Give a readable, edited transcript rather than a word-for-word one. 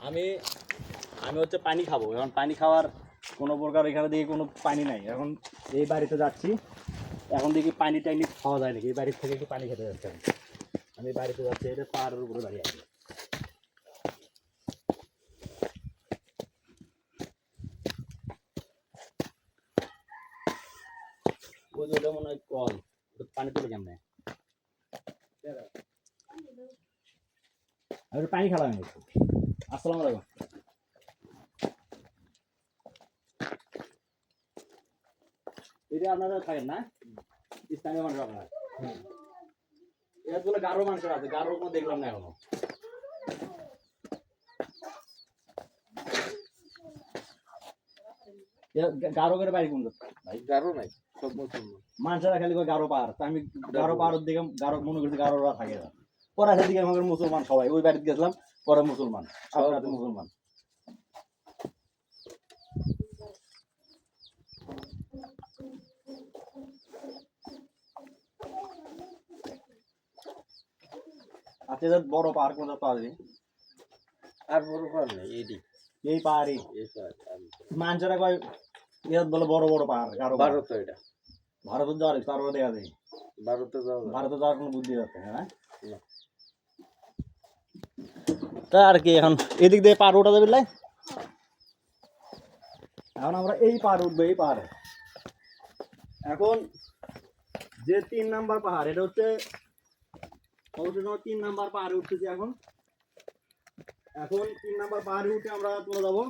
আমি আমি হচ্ছে পানি খাবো, এখন পানি খাওয়ার কোনো প্রকার এখানে দিকে কোনো পানি নাই। এখন এই বাড়িতে যাচ্ছি, এখন দেখি পানি টাইনি খাওয়া যায় নাকি, এই বাড়ির থেকে একটু পানি খেতে যাচ্ছি। আমি বাড়িতে যাচ্ছি, এটা পাহাড়ের উপরে দাঁড়িয়ে আছি। ওই যে ওটা মনে হয় কল, পানি তুলে কেমনে আমি পানি খেলাম। আসসালামু আলাইকুম। এটা আপনারা থাকেন না, স্থানীয় মানুষ আপনারা? এর বলে গারো মানুষের আছে, গারো কোনো দেখলাম না এখনো। গারো করে বাড়ি কোন ভাই? গারো নাই, সব মুসলমান। মানুষেরা খালি গারো পাহাড়, তা আমি গারো পাহাড়ের দিকে গারো মনে করছি গারোরা থাকে না। পরে সেদিকে আমাদের মুসলমান সবাই, ওই বাড়িতে গেছিলাম, পরে মুসলমান, আপনারা মুসলমান। আচ্ছা, বড় পাহাড় কোনটা পাওয়া যায়? আর বড় পাহাড় নেই, এই পাহাড়ই মানুষেরা কয় ইয়াত বলে বড় বড় পাহাড় গারো। ভারত, এটা ভারতে যাওয়ার তারপরে দেখা যায় ভারতে যাওয়া, ভারতে যাওয়ার কোনো বুদ্ধি আছে হ্যাঁ। তা আর কি, এখন এদিক দিয়ে পাহাড় ওঠা যাবে। এখন আমরা এই পাহাড় উঠবো, এই পাহাড়ে। এখন যে 3 নাম্বার পাহাড়, এটা হচ্ছে 3 নাম্বার পাহাড়ে উঠতেছি এখন। এখন 3 নাম্বার পাহাড়ে উঠে আমরা চলে যাবো